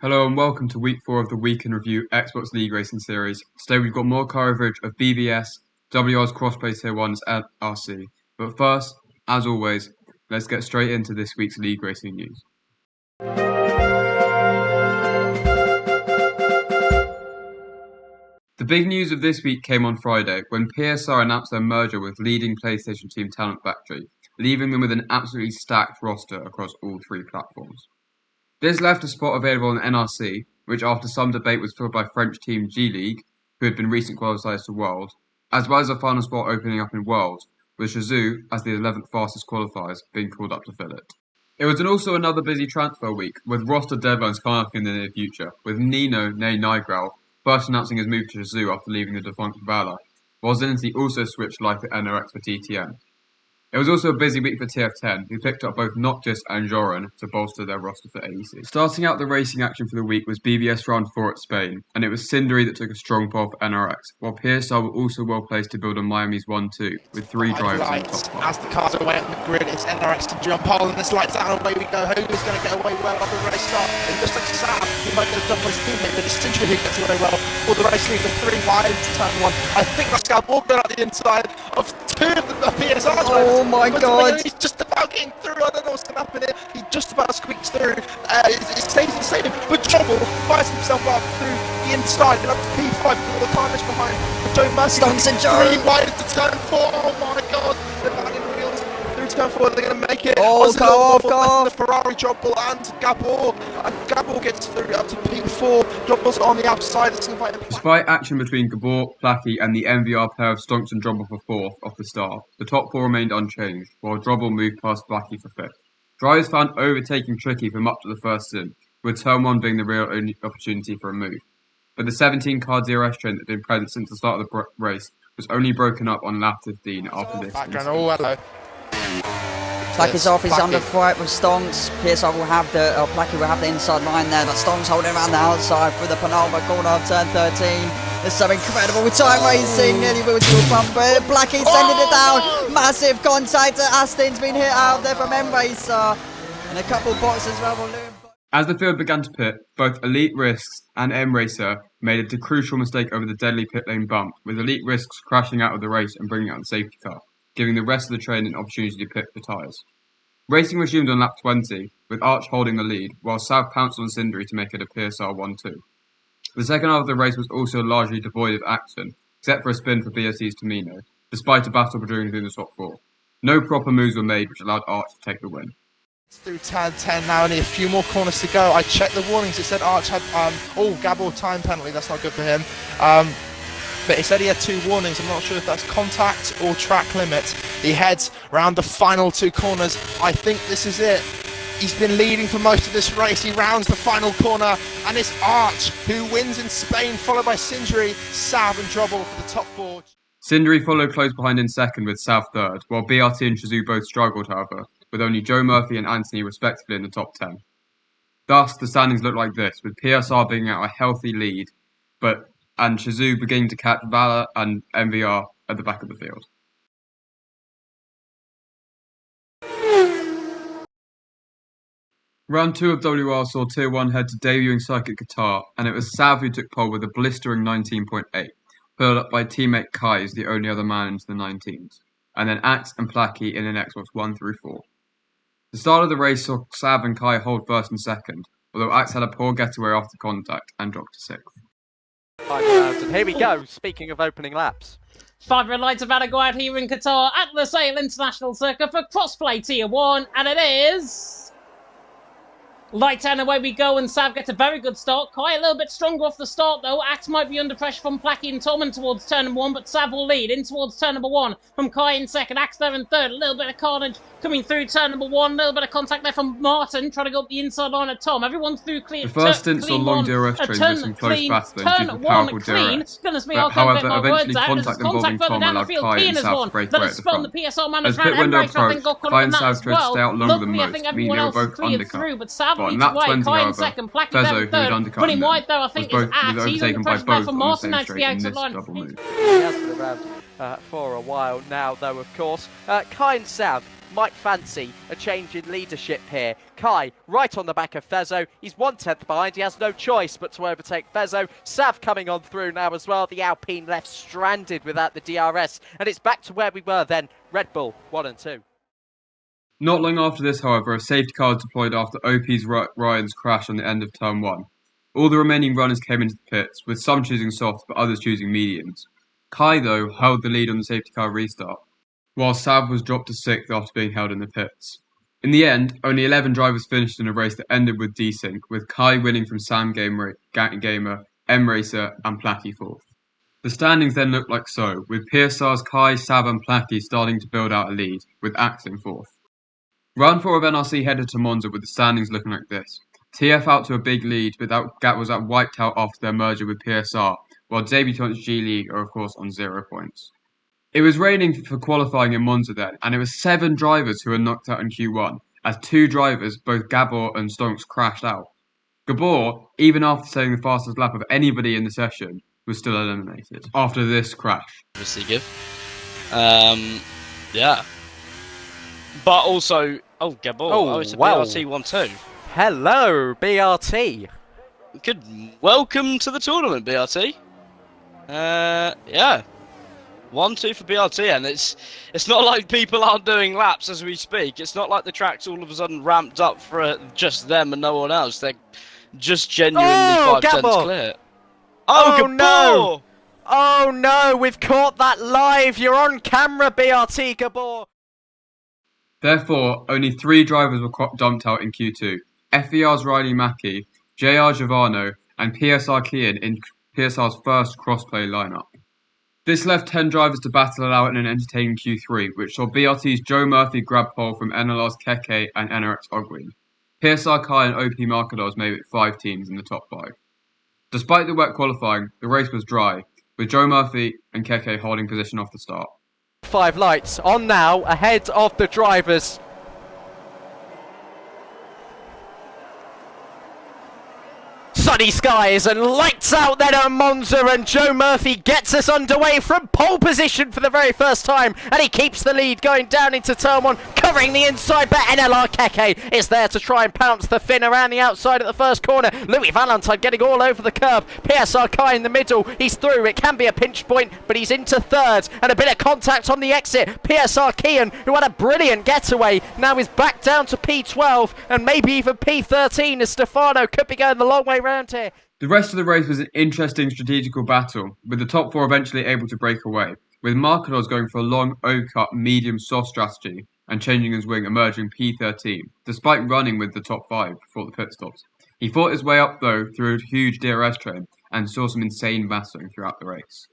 Hello and welcome to week 4 of the Week in Review Xbox League Racing Series. Today we've got more coverage of BBS, WOR's Crossplay Tier 1's NRC. But first, as always, let's get straight into this week's League Racing news. The big news of this week came on Friday when PSR announced their merger with leading PlayStation team Talent Factory, leaving them with an absolutely stacked roster across all 3 platforms. This left a spot available in NRC, which after some debate was filled by French team G League, who had been recent qualifiers to World, as well as a final spot opening up in World, with Shizou, as the 11th fastest qualifiers, being called up to fill it. It was also another busy transfer week, with roster deadlines coming up in the near future, with Nino, nay Nigral, first announcing his move to Shizou after leaving the defunct Valor, while Zenity also switched life at NRX for TTM. It was also a busy week for TF10, who picked up both Noctis and Joran to bolster their roster for AEC. Starting out the racing action for the week was BBS Round 4 at Spain, and it was Cindery that took a strong pole for NRX, while PSR were also well placed to build on Miami's 1-2, with 3 drivers in the top 5. As the cars are away on the grid, it's NRX to jump pole, and this lights out, away we go. Who is going to get away well on the race start? It looks like Sam, he might get a jump on his teammate, but it's Cindery who gets away well for the race lead, with 3 wide into turn 1. I think Pascal Morgan at the inside of 2 of the PSR's. Oh my god! He's just about getting through. I don't know what's going to happen here. He just about squeaks through. It stays the same, but Trouble fires himself up through the inside and up to P5 with all the carnage behind. Joe Mercy Stonks and Joe. 3 wide into turn 4. Oh my god! They're back in wheels through turn 4. They're going to make it. Oh, go off. The Ferrari Trouble and Gabor. And Gabor gets through up to P4. Trouble's on the outside. It's going to fight. Despite action between Gabor, Placky and the MVR pair of Stonks and Drobble for 4th off the start, the top 4 remained unchanged, while Drobble moved past Placky for 5th. Drivers found overtaking tricky from up to the first sim, with turn 1 being the real only opportunity for a move. But the 17-car DRS trend that had been present since the start of the race was only broken up on lap 15 after this. Background, oh hello. Placky's off, he's under threat with Stonks. PSR will have Placky will have the inside line there, but Stonks holding around the outside for the penultimate corner of turn 13. There's some incredible time racing, nearly will to a bumper. Placky sending it down, massive contact. Aston's been hit out there from M Racer, and a couple boxes as well. As the field began to pit, both Elite Risks and M Racer made a crucial mistake over the deadly pit lane bump, with Elite Risks crashing out of the race and bringing out the safety car, giving the rest of the train an opportunity to pit for tyres. Racing resumed on lap 20, with Arch holding the lead, while South pounced on Cindery to make it a PSR 1-2. The second half of the race was also largely devoid of action, except for a spin for BSC's Tamino, despite a battle between the top 4. No proper moves were made, which allowed Arch to take the win. It's through turn 10 now, only a few more corners to go. I checked the warnings, it said Arch had, Gabor time penalty, that's not good for him. But he said he had 2 warnings. I'm not sure if that's contact or track limit. He heads round the final 2 corners. I think this is it. He's been leading for most of this race. He rounds the final corner, and it's Arch who wins in Spain, followed by Cindery, Sav and Drobble for the top 4. Cindery followed close behind in second with Sav third, while BRT and Shizou both struggled, however, with only Joe Murphy and Anthony respectively in the top 10. Thus, the standings look like this, with PSR being out a healthy lead, and Shizou beginning to catch Valor and MVR at the back of the field. Round 2 of WOR saw Tier 1 head to debuting Circuit Qatar, and it was Sav who took pole with a blistering 19.8, followed up by teammate Kai as the only other man into the 19s, and then Axe and Placky in an Xbox 1 through 4. The start of the race saw Sav and Kai hold first and second, although Axe had a poor getaway after contact and dropped to 6th. And here we go, speaking of opening laps. 5 red lights about to go out here in Qatar at the Sale International Circuit for Crossplay Tier 1, and it is... Light and away we go, and Sav gets a very good start. Kai a little bit stronger off the start though. Axe might be under pressure from Placky and Tommen towards turn number 1, but Sav will lead in towards turn number 1 from Kai in second. Axe there in third. A little bit of carnage coming through turn number 1. A little bit of contact there from Martin trying to go up the inside line at Tom. Everyone's through clear. The first stints on long DRS trains with some close battling due to powerful DRS. But however, eventually contact involving Tom allowed Kai and Sav to break away at the front. As pit window approached, Kai and Sav tried to stay out longer than most, meaning they were both undercut. But on lap 20, however, Fezzo, who had undercut him, was overtaken by both on the same straight in this double move. He has been around for a while now, though, of course. Kai and Sav might fancy a change in leadership here. Kai, right on the back of Fezzo. He's 1/10 behind. He has no choice but to overtake Fezzo. Sav coming on through now as well. The Alpine left stranded without the DRS. And it's back to where we were then. Red Bull, 1 and 2. Not long after this, however, a safety car was deployed after OP's Ryan's crash on the end of turn 1. All the remaining runners came into the pits, with some choosing softs but others choosing mediums. Kai, though, held the lead on the safety car restart, while Sav was dropped to 6th after being held in the pits. In the end, only 11 drivers finished in a race that ended with desync, with Kai winning from Sam Gamer, M-Racer and Placky 4th. The standings then looked like so, with PSR's Kai, Sav and Placky starting to build out a lead, with Axe in 4th. Round 4 of NRC headed to Monza with the standings looking like this. TF out to a big lead, but that gap was wiped out after their merger with PSR, while Debutants G League are of course on 0 points. It was raining for qualifying in Monza then, and it was 7 drivers who were knocked out in Q1, as 2 drivers, both Gabor and Stonks, crashed out. Gabor, even after saying the fastest lap of anybody in the session, was still eliminated after this crash. Obviously give. Yeah. But also, Gabor, it's a BRT 1-2. Hello, BRT. Good. Welcome to the tournament, BRT. Yeah. 1-2 for BRT, and it's not like people aren't doing laps as we speak. It's not like the track's all of a sudden ramped up for just them and no one else. They're just genuinely 5/10 clear. Oh Gabor! no! Oh no, we've caught that live. You're on camera, BRT, Gabor. Therefore, only 3 drivers were dumped out in Q2. FER's Riley Mackey, JR Giovanno, and PSR Kian in PSR's first crossplay lineup. This left 10 drivers to battle it out in an entertaining Q3, which saw BRT's Joe Murphy grab pole from NLR's Keke and NRX Ogwin. PSR Kai and OP Marcados made it 5 teams in the top 5. Despite the wet qualifying, the race was dry, with Joe Murphy and Keke holding position off the start. 5 lights on now, ahead of the drivers. Sunny skies and lights out then at Monza, and Joe Murphy gets us underway from pole position for the very first time, and he keeps the lead going down into turn 1, covering the inside, but NLR Keke is there to try and pounce the Finn around the outside at the first corner. Louis Valentine getting all over the curb. PSR Kai in the middle, he's through. It can be a pinch point, but he's into 3rd, and a bit of contact on the exit. PSR Kian, who had a brilliant getaway, now is back down to P12 and maybe even P13, as Stefano could be going the long way round here. The rest of the race was an interesting strategical battle, with the top 4 eventually able to break away, with Marcados going for a long O-cut medium soft strategy and changing his wing, emerging P13, despite running with the top 5 before the pit stops. He fought his way up though through a huge DRS train and saw some insane battling throughout the race.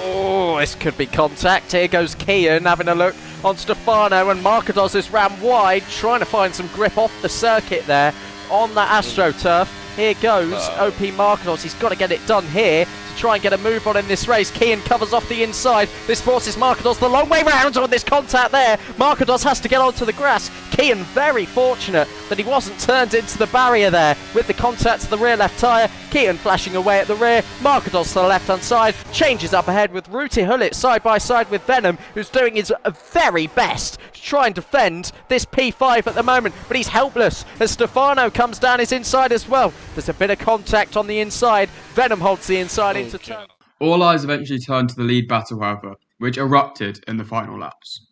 Oh, this could be contact. Here goes Kian having a look on Stefano, and Marcados is ran wide, trying to find some grip off the circuit there on that AstroTurf. Here goes OP Marcados. He's got to get it done here to try and get a move on in this race. Kian covers off the inside. This forces Marcados the long way round on this contact there. Marcados has to get onto the grass. Kian very fortunate that he wasn't turned into the barrier there with the contact to the rear left tyre. Kian flashing away at the rear. Marcados to the left hand side. Changes up ahead with Ruti Hullet side by side with Venom, who's doing his very best to try and defend this P5 at the moment, but he's helpless as Stefano comes down his inside as well. There's a bit of contact on the inside. Venom holds the inside into turn. All eyes eventually turned to the lead battle, however, which erupted in the final laps.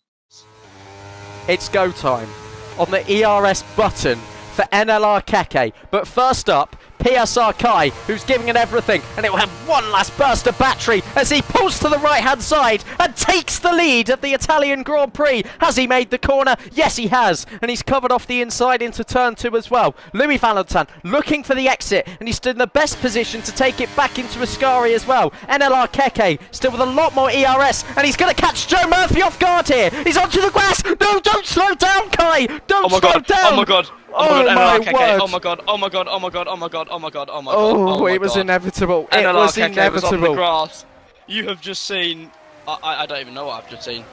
It's go time on the ERS button for NLR Keke, but first up, PSR Kai, who's giving it everything, and it will have one last burst of battery as he pulls to the right hand side and takes the lead of the Italian Grand Prix. Has he made the corner? Yes, he has, and he's covered off the inside into turn 2 as well. Louis Valentin looking for the exit, and he's still in the best position to take it back into Ascari as well. NLR Keke still with a lot more ERS, and he's going to catch Joe Murphy off guard here. He's onto the grass. No, don't slow down, Kai. Don't slow down. Oh my god. Oh my word. Oh my god. Oh my god. Oh my god. Oh my god. Oh my god. Oh my god. Oh, it was inevitable. It was inevitable. Was on the grass. You have just seen. I don't even know what I've just seen.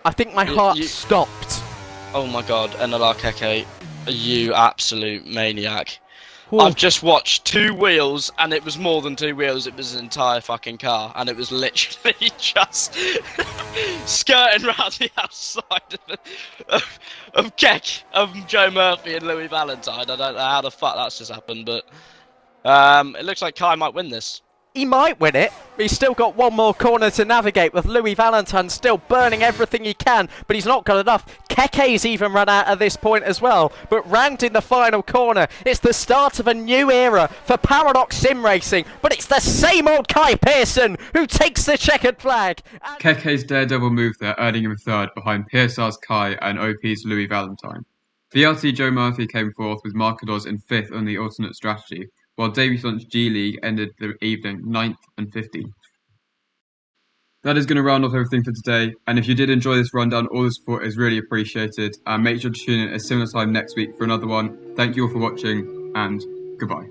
I think my heart stopped. Oh my god, NLR Keke, you absolute maniac. I've just watched 2 wheels, and it was more than 2 wheels, it was an entire fucking car, and it was literally just skirting round the outside of Joe Murphy and Louis Valentine. I don't know how the fuck that's just happened, but it looks like Kai might win this. He might win it. He's still got one more corner to navigate, with Louis Valentine still burning everything he can, but he's not got enough. Keke's even run out at this point as well, but rounding the final corner, it's the start of a new era for Paradox Sim Racing, but it's the same old Kai Pearson who takes the checkered flag. Keke's daredevil move there, earning him 3rd behind PSR's Kai and OP's Louis Valentine. VRT Joe Murphy came 4th with Marcados in 5th on the alternate strategy, while Davieson's G League ended the evening 9th and 15th. That is going to round off everything for today, and if you did enjoy this rundown, all the support is really appreciated, and make sure to tune in at a similar time next week for another one. Thank you all for watching, and goodbye.